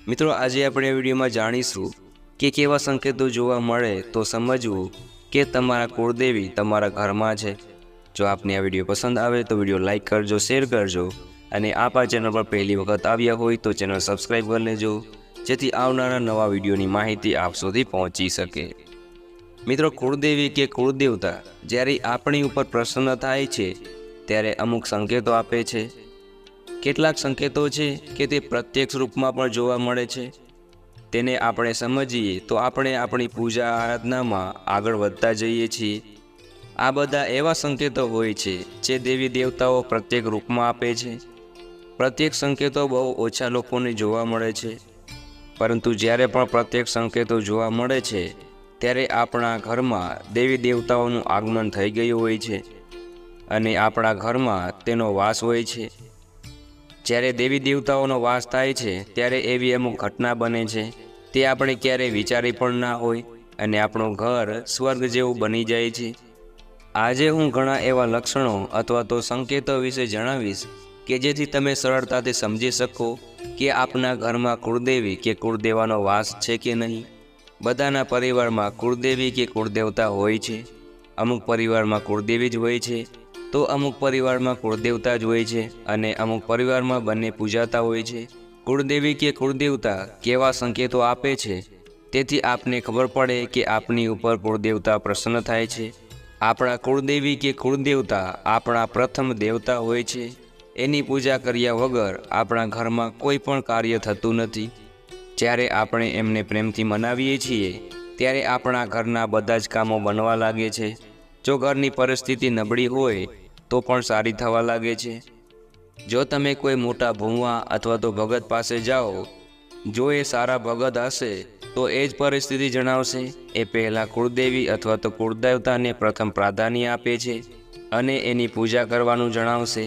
મિત્રો આજે આપણે આ વિડીયોમાં જાણીશું કે કેવા સંકેતો જોવા મળે તો સમજવું કે તમારા કુળદેવી તમારા ઘરમાં છે। જો આપને આ વિડીયો પસંદ આવે તો વિડીયો લાઈક કરજો, શેર કરજો અને આપ આ ચેનલ પર પહેલી વખત આવ્યા હોય તો ચેનલ સબસ્ક્રાઈબ કરી લેજો, જેથી આવનારા નવા વિડીયોની માહિતી આપ સુધી પહોંચી શકે। મિત્રો, કુળદેવી કે કુળદેવતા જ્યારે આપણી ઉપર પ્રસન્ન થાય છે ત્યારે અમુક સંકેતો આપે છે। કેટલાક સંકેતો છે કે તે પ્રત્યક્ષ રૂપમાં પણ જોવા મળે છે। તેને આપણે સમજીએ તો આપણે આપણી પૂજા આરાધનામાં આગળ વધતા જઈએ છીએ। આ બધા એવા સંકેતો હોય છે જે દેવી દેવતાઓ પ્રત્યેક રૂપમાં આપે છે। પ્રત્યેક સંકેતો બહુ ઓછા લોકોને જોવા મળે છે, પરંતુ જ્યારે પણ પ્રત્યેક સંકેતો જોવા મળે છે ત્યારે આપણા ઘરમાં દેવી દેવતાઓનું આગમન થઈ ગયું હોય છે અને આપણા ઘરમાં તેનો વાસ હોય છે। જ્યારે દેવી દેવતાઓનો વાસ થાય છે ત્યારે એવી અમુક ઘટના બને છે તે આપણે ક્યારેય વિચારી પણ ના હોય અને આપણું ઘર સ્વર્ગ જેવું બની જાય છે। આજે હું ઘણા એવા લક્ષણો અથવા તો સંકેતો વિશે જણાવીશ કે જેથી તમે સરળતાથી સમજી શકો કે આપના ઘરમાં કુળદેવી કે કુળદેવાનો વાસ છે કે નહીં। બધાના પરિવારમાં કુળદેવી કે કુળદેવતા હોય છે। અમુક પરિવારમાં કુળદેવી જ હોય છે તો અમુક પરિવારમાં કુળદેવતા જ હોય છે અને અમુક પરિવારમાં બંને પૂજાતા હોય છે। કુળદેવી કે કુળદેવતા કેવા સંકેતો આપે છે તેથી આપને ખબર પડે કે આપની ઉપર કુળદેવતા પ્રસન્ન થાય છે। આપણા કુળદેવી કે કુળદેવતા આપણા પ્રથમ દેવતા હોય છે। એની પૂજા કર્યા વગર આપણા ઘરમાં કોઈ પણ કાર્ય થતું નથી। જ્યારે આપણે એમને પ્રેમથી મનાવીએ છીએ ત્યારે આપણા ઘરના બધા જ કામો બનવા લાગે છે। જો ઘરની પરિસ્થિતિ નબળી હોય તો પણ સારી થવા લાગે છે। જો તમે કોઈ મોટા ભૂવા અથવા તો ભગત પાસે જાઓ, જો એ સારા ભગત હશે તો એ જ પરિસ્થિતિ જણાવશે। એ પહેલાં કુળદેવી અથવા તો કુળદેવતાને પ્રથમ પ્રાધાન્ય આપે છે અને એની પૂજા કરવાનું જણાવશે।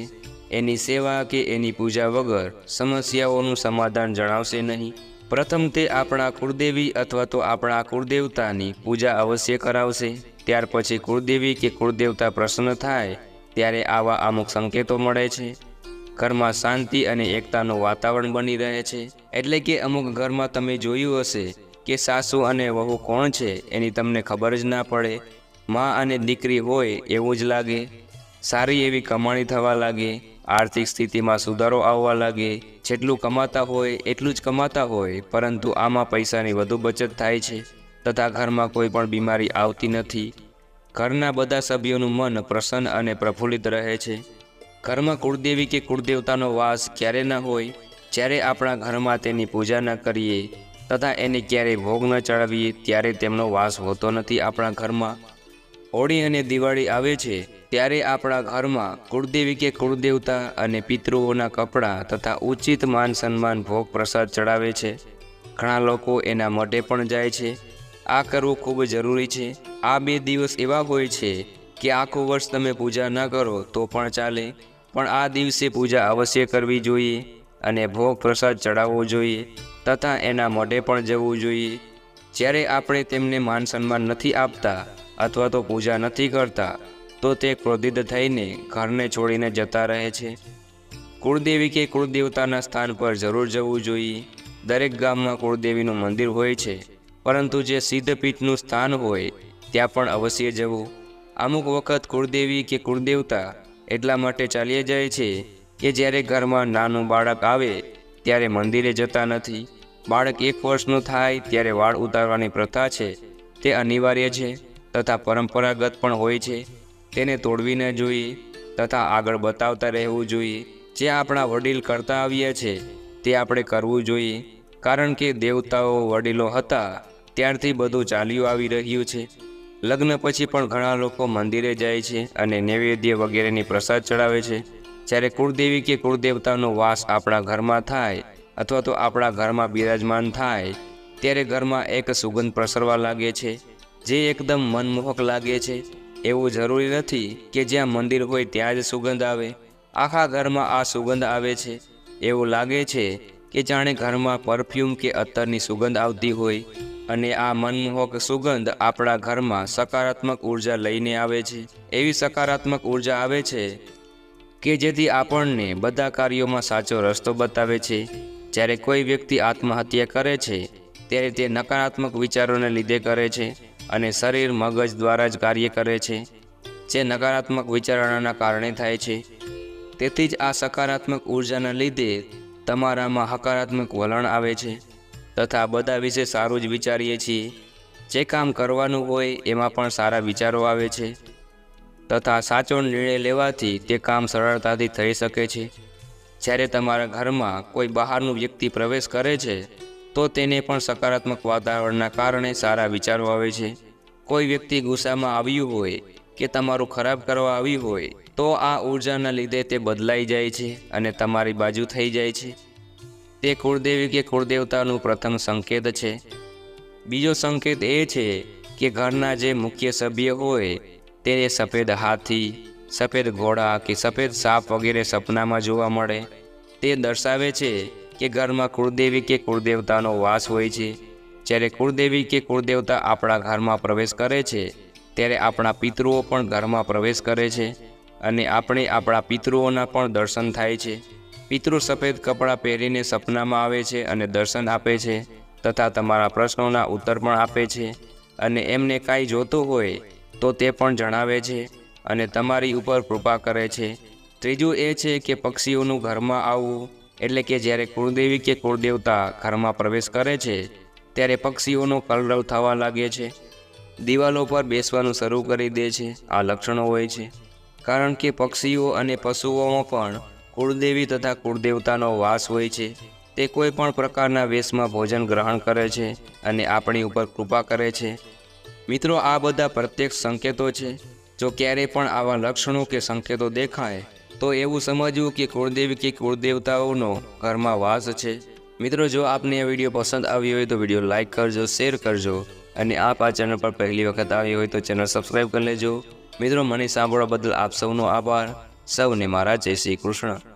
એની સેવા કે એની પૂજા વગર સમસ્યાઓનું સમાધાન જણાવશે નહીં। પ્રથમ તે આપણા કુળદેવી અથવા તો આપણા કુળદેવતાની પૂજા અવશ્ય કરાવશે। ત્યાર પછી કુળદેવી કે કુળદેવતા પ્રસન્ન થાય ત્યારે આવા અમુક સંકેતો મળે છે। ઘરમાં શાંતિ અને એકતાનું વાતાવરણ બની રહે છે। એટલે કે અમુક ઘરમાં તમે જોયું હશે કે સાસુ અને વહુ કોણ છે એની તમને ખબર જ ના પડે। માં અને દીકરી હોય એવું જ લાગે। સારી એવી કમાણી થવા લાગે, આર્થિક સ્થિતિમાં સુધારો આવવા લાગે। જેટલું કમાતા હોય એટલું જ કમાતા હોય, પરંતુ આમાં પૈસાની વધુ બચત થાય છે તથા ઘરમાં કોઈ પણ બીમારી આવતી નથી। ઘરના બધા સભ્યોનું મન પ્રસન્ન અને પ્રફુલ્લિત રહે છે। ઘરમાં કુળદેવી કે કુળદેવતાનો વાસ ક્યારે ન હોય? જ્યારે આપણા ઘરમાં તેની પૂજા ન કરીએ તથા એને ક્યારેય ભોગ ન ચડાવીએ ત્યારે તેમનો વાસ હોતો નથી આપણા ઘરમાં। હોળી અને દિવાળી આવે છે ત્યારે આપણા ઘરમાં કુળદેવી કે કુળદેવતા અને પિતૃઓના કપડાં તથા ઉચિત માન સન્માન ભોગ પ્રસાદ ચડાવે છે। ઘણા લોકો એના મઢે પણ જાય છે। આ કરવું ખૂબ જરૂરી છે। આ 2 દિવસ એવા હોય છે કે આખું વર્ષ તમે પૂજા ન કરો તો પણ ચાલે, પણ આ દિવસે પૂજા અવશ્ય કરવી જોઈએ અને ભોગ પ્રસાદ ચડાવવો જોઈએ તથા એના મઢે પણ જવું જોઈએ। જ્યારે આપણે તેમને માન સન્માન નથી આપતા અથવા તો પૂજા નથી કરતા તો તે ક્રોધિત થઈને ઘરને છોડીને જતા રહે છે। કુળદેવી કે કુળદેવતાના સ્થાન પર જરૂર જવું જોઈએ। દરેક ગામમાં કુળદેવીનું મંદિર હોય છે, પરંતુ જે સિદ્ધપીઠનું સ્થાન હોય ત્યાં પણ અવશ્ય જવું। અમુક વખત કુળદેવી કે કુળદેવતા એટલા માટે ચાલ્યા જાય છે કે જ્યારે ઘરમાં નાનું બાળક આવે ત્યારે મંદિરે જતા નથી। બાળક 1 વર્ષનું થાય ત્યારે વાળ ઉતારવાની પ્રથા છે તે અનિવાર્ય છે તથા પરંપરાગત પણ હોય છે। તેને તોડવી ન જોઈએ તથા આગળ બતાવતા રહેવું જોઈએ। જે આપણા વડીલ કરતા આવ્યા છે તે આપણે કરવું જોઈએ, કારણ કે દેવતાઓ વડીલો હતા ત્યારથી બધું ચાલ્યું આવી રહ્યું છે। લગ્ન પછી પણ ઘણા લોકો મંદિરે જાય છે અને નૈવેદ્ય વગેરેની પ્રસાદ ચડાવે છે। જ્યારે કુળદેવી કે કુળદેવતાનો વાસ આપણા ઘરમાં થાય અથવા તો આપણા ઘરમાં બિરાજમાન થાય ત્યારે ઘરમાં એક સુગંધ પ્રસરવા લાગે છે જે એકદમ મનમોહક લાગે છે। એવું જરૂરી નથી કે જ્યાં મંદિર હોય ત્યાં જ સુગંધ આવે, આખા ઘરમાં આ સુગંધ આવે છે। એવું લાગે છે કે જાણે ઘરમાં પરફ્યુમ કે અત્તરની સુગંધ આવતી હોય અને આ મનમોહક સુગંધ આપણા ઘરમાં સકારાત્મક ઉર્જા લઈને આવે છે। એવી સકારાત્મક ઉર્જા આવે છે કે જેથી આપણને બધા કાર્યોમાં સાચો રસ્તો બતાવે છે। જ્યારે કોઈ વ્યક્તિ આત્મહત્યા કરે છે ત્યારે તે નકારાત્મક વિચારોને લીધે કરે છે અને શરીર મગજ દ્વારા જ કાર્ય કરે છે, જે નકારાત્મક વિચારણાના કારણે થાય છે. તેથી જ આ સકારાત્મક ઉર્જાના લીધે તમારામાં હકારાત્મક વલણ આવે છે તથા બધા વિશે સારું જ વિચારીએ છીએ. જે કામ કરવાનું હોય એમાં પણ સારા વિચારો આવે છે તથા સાચો નિર્ણય લેવાથી તે કામ સરળતાથી થઈ શકે છે. જ્યારે તમારા ઘરમાં કોઈ બહારનું વ્યક્તિ પ્રવેશ કરે છે તો તેને પણ સકારાત્મક વાતાવરણના કારણે સારા વિચારો આવે છે. કોઈ વ્યક્તિ ગુસ્સામાં આવ્યું હોય કે તમારું ખરાબ કરવા આવ્યું હોય તો આ ઉર્જાના લીધે તે બદલાઈ જાય છે અને તમારી બાજુ થઈ જાય છે. તે કુળદેવી કે કુળદેવતાનું પ્રથમ સંકેત છે. બીજો સંકેત એ છે કે ઘરના જે મુખ્ય સભ્ય હોય તેને સફેદ હાથી, સફેદ ઘોડા કે સફેદ સાપ વગેરે સપનામાં જોવા મળે. તે દર્શાવે છે કે ઘરમાં કુળદેવી કે કુળદેવતાનો વાસ હોય છે. જ્યારે કુળદેવી કે કુળદેવતા આપણા ઘરમાં પ્રવેશ કરે છે ત્યારે આપણા પિતૃઓ પણ ઘરમાં પ્રવેશ કરે છે અને આપણે આપણા પિતૃઓના પણ દર્શન થાય છે. પિતૃ સફેદ કપડાં પહેરીને સપનામાં આવે છે અને દર્શન આપે છે તથા તમારા પ્રશ્નોના ઉત્તર પણ આપે છે અને એમને કાંઈ જોતું હોય તો તે પણ જણાવે છે અને તમારી ઉપર કૃપા કરે છે. ત્રીજું એ છે કે પક્ષીઓનું ઘરમાં આવવું, એટલે કે જ્યારે કુળદેવી કે કુળદેવતા ઘરમાં પ્રવેશ કરે છે ત્યારે પક્ષીઓનો કલરવ થવા લાગે છે, દિવાલો પર બેસવાનું શરૂ કરી દે છે. આ લક્ષણો હોય છે કારણ કે પક્ષીઓ અને પશુઓમાં પણ કુળદેવી તથા કુળદેવતાનો વાસ હોય છે. તે કોઈ પણ પ્રકારના વેશમાં ભોજન ગ્રહણ કરે છે અને આપણી ઉપર કૃપા કરે છે. મિત્રો, આ બધા પ્રત્યક્ષ સંકેતો છે. જો ક્યારેય પણ આવા લક્ષણો કે સંકેતો દેખાય તો એવું સમજવું કે કુળદેવી કે કુળદેવતાઓનો ઘરમાં વાસ છે. મિત્રો, જો આપને આ વિડીયો પસંદ આવ્યો હોય તો વિડીયો લાઇક કરજો, શેર કરજો અને આપ આ ચેનલ પર પહેલી વખત આવી હોય તો ચેનલ સબસ્ક્રાઈબ કરી લેજો. મિત્રો, મને સાંભળવા બદલ આપ સૌનો આભાર. સૌને મારા જય શ્રી કૃષ્ણ.